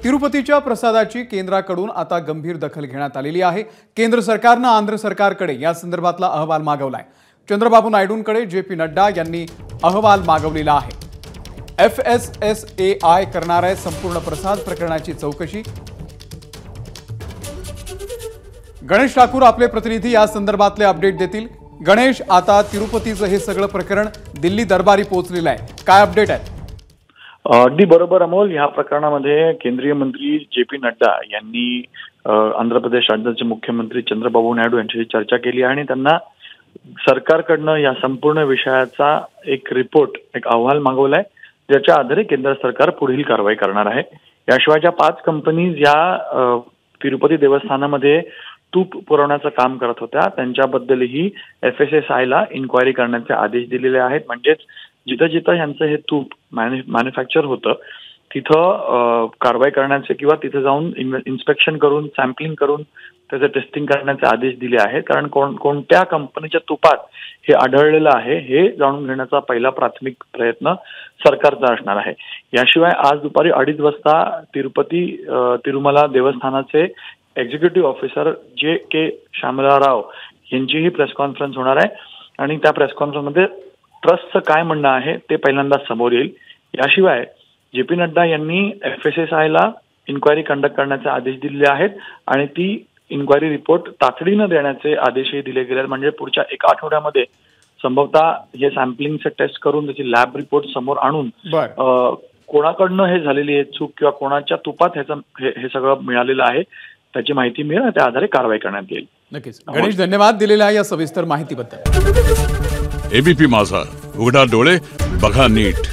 तिरुपतीच्या प्रसादाची केंद्राकडून आता गंभीर दखल घेण्यात आलेली आहे। केंद्र सरकारने आंध्र सरकारकडे या संदर्भातला अहवाल मागवलाय। चंद्रबाबू नायडूंकडे जे.पी. नड्डा यांनी अहवाल मागवलेला आहे। FSSAI करणार आहे संपूर्ण प्रसाद प्रकरणाची चौकशी। गणेश ठाकूर आपले प्रतिनिधी या संदर्भातले अपडेट देतील। गणेश, आता तिरुपतीचं हे सगळं प्रकरण दिल्ली दरबारी पोहोचलेलं आहे, काय अपडेट आहे? अगदी बरोबर अमोल, या प्रकरणामध्ये केंद्रीय मंत्री जे.पी. नड्डा यांनी आंध्र प्रदेश राज्याचे मुख्यमंत्री चंद्रबाबू नायडू यांच्याशी चर्चा केली आणि त्यांना सरकारकडनं या संपूर्ण विषयाचा एक रिपोर्ट, एक अहवाल मागवलाय, ज्याच्या आधारे केंद्र सरकार पुढील कारवाई करणार आहे। याशिवाय ज्या 5 कंपनीज या तिरुपती देवस्थानामध्ये तूप पुरवण्याचं काम करत होत्या त्यांच्याबद्दलही FSSAI ला इन्क्वायरी करण्याचे आदेश दिलेले आहेत। म्हणजेच जिथं जिथं यांचं हे तूप मॅन्युफॅक्चर होतं तिथं कारवाई करण्याचे किंवा तिथे जाऊन इन्स्पेक्शन करून सॅम्पलिंग करून त्याचे टेस्टिंग करण्याचे आदेश दिले आहेत। कारण कोणत्या कंपनीच्या तुपात हे आढळलेलं आहे हे जाणून घेण्याचा पहिला प्राथमिक प्रयत्न सरकारचा असणार आहे। याशिवाय आज दुपारी 2:30 वाजता तिरुमला देवस्थानाचे एक्झिक्युटिव्ह ऑफिसर J.K. श्यामला राव यांचीही प्रेस कॉन्फरन्स होणार आहे आणि त्या प्रेस कॉन्फरन्समध्ये ट्रस्टचं काय म्हणणं आहे ते पहिल्यांदा समोर येईल। याशिवाय जे.पी. नड्डा यांनी FSSAI ला इन्क्वायरी कंडक्ट करण्याचे आदेश दिलेले आहेत आणि ती इन्क्वायरी रिपोर्ट तातडीनं देण्याचे आदेशही दिले गेले आहेत। म्हणजे पुढच्या 1 आठवड्यामध्ये संभवतः हे सॅम्पलिंगचे टेस्ट करून त्याची लॅब रिपोर्ट समोर आणून कोणाकडनं हे झालेली आहे चूक किंवा कोणाच्या तुपात हे सगळं मिळालेलं आहे त्याची माहिती मिळेल, त्या आधारे कारवाई करण्यात येईल। नक्कीच गणेश, धन्यवाद दिलेल्या या सविस्तर माहितीबद्दल। ABP माझा, उघडा डोळे बघा नीट।